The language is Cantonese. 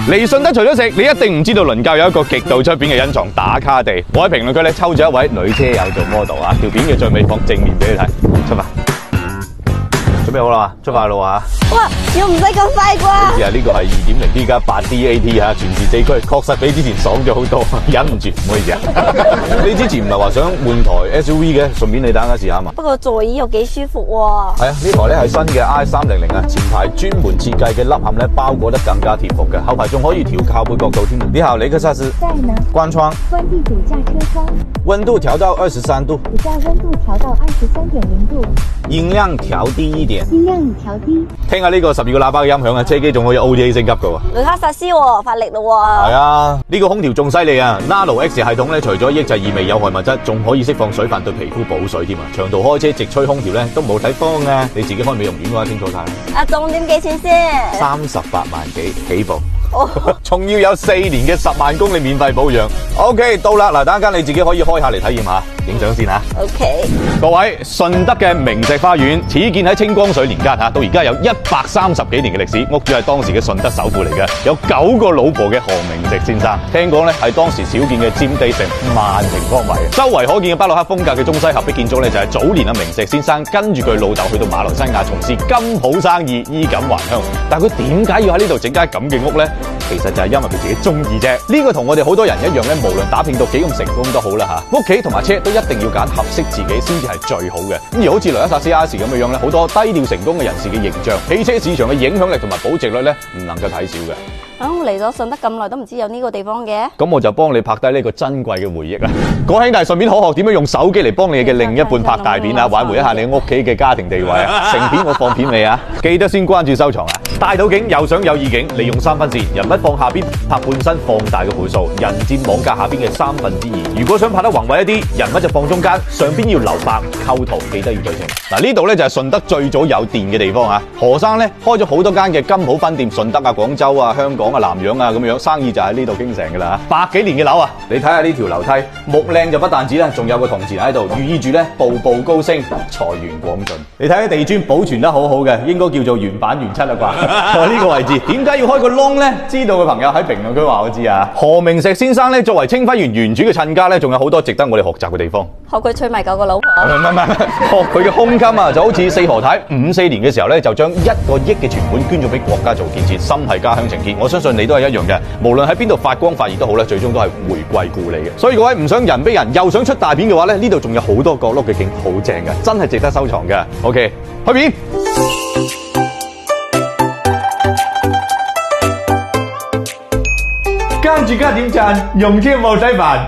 嚟順德除咗食，你一定唔知道倫教有一個極度出片嘅隱藏打卡地。我喺評論區咧抽咗一位女車友做 model 啊，條片嘅最尾放正面俾你睇。出發，準備好啦嘛？出發啦啊！哇，要唔使咁快啩？啊，呢個係2.0 T 加8DAT 嚇，全時四驅，確實比之前爽咗好多，忍唔住，唔好意思啊！你之前唔係話想換台 SUV 嘅，順便你等下試下嘛。不過座椅又幾舒服喎。係啊，呢台咧係新嘅 i300啊，前排專門設計嘅凹陷咧包裹得更加貼服嘅，後排仲可以調靠背角度添。你好，雷克薩斯。在呢。關窗。關閉主駕車窗。溫度調到23度。主駕溫度調到23.0度。音量調低一點。音量已調低。聽下呢個12個喇叭嘅音響啊，車機仲可以 OTA 升級噶喎。雷克薩斯喎，發力咯喎。係啊，呢個空調仲犀利啊 ！Nano X 系統咧，除咗抑制異味有害物質，仲可以釋放水分對皮膚補水添啊！長途開車直吹空調咧都冇睇風啊！你自己開美容院嘅話，清楚晒啦。啊，重點幾錢先？38萬幾起步。仲要有4年嘅10萬公里免費保養。OK， 到啦，嗱，等陣間你自己可以開下嚟體驗下，影相先吓。OK， 各位，順德嘅明石花園始建喺清光緒年間吓，到而家有130幾年嘅歷史，屋主係當時嘅順德首富嚟嘅，有9個老婆嘅何明石先生。聽講咧係當時少見嘅佔地成10000平方米，周圍可見嘅巴洛克風格嘅中西合璧建築咧，就係早年明石先生跟住佢老豆去到馬來西亞從事金鋪生意，衣錦還鄉。但係佢點解要喺呢度整間咁嘅屋咧？其實就係因為佢自己中意啫。呢個同我哋好多人一樣咧，無論打拼到幾咁成功都好啦吓，屋企同埋車都一定要揀合適自己先至係最好嘅。咁而好似雷克薩斯 RS 咁嘅樣咧，好多低調成功嘅人士嘅形象，汽車市場嘅影響力同埋保值率咧，唔能夠睇少嘅。我嚟咗順德咁耐都唔知有呢個地方嘅。咁我就幫你拍低呢個珍貴嘅回憶啦。各位兄弟，順便可學點樣用手機嚟幫你嘅另一半拍大片啊，挽回一下你屋企嘅家庭地位啊。成片我放片你啊，記得先關注收藏啊。大肚景又想有意境，利用3分線，人物放下邊，拍半身放大嘅倍數，人佔網格下邊嘅2/3。如果想拍得宏偉一啲，人物就放中間，上邊要留白，構圖記得要對稱。嗱，呢度咧就係順德最早有電嘅地方啊。何生咧開咗好多間嘅金鋪分店，順德啊、廣州啊、香港啊、南洋啊咁樣，生意就喺呢度經成噶啦。100幾年嘅樓啊，你睇下呢條樓梯，木靚就不但止啦，仲有個銅錢喺度，寓意住咧步步高升，財源廣進。你睇下地磚保存得好好嘅，應該叫做原版原漆啦啩。喺呢個位置，點解要開個窿咧？知道嘅朋友喺評論區話我知啊。何明石先生咧，作為清暉園園主嘅親家咧，仲有好多值得我哋學習嘅地方。學佢娶埋9個老婆。唔係，學佢嘅胸襟啊，就好似四何太54年嘅時候咧，就將1個億嘅存款捐咗俾國家做建設，心係家鄉情結。我相信你都係一樣嘅，無論喺邊度發光發熱都好咧，最終都係回歸故里嘅。所以各位唔想人逼人，又想出大片嘅話咧，呢度仲有好多角落嘅景，好正嘅，真係值得收藏嘅。OK， 開片。跟住加點讚，用車冇使煩。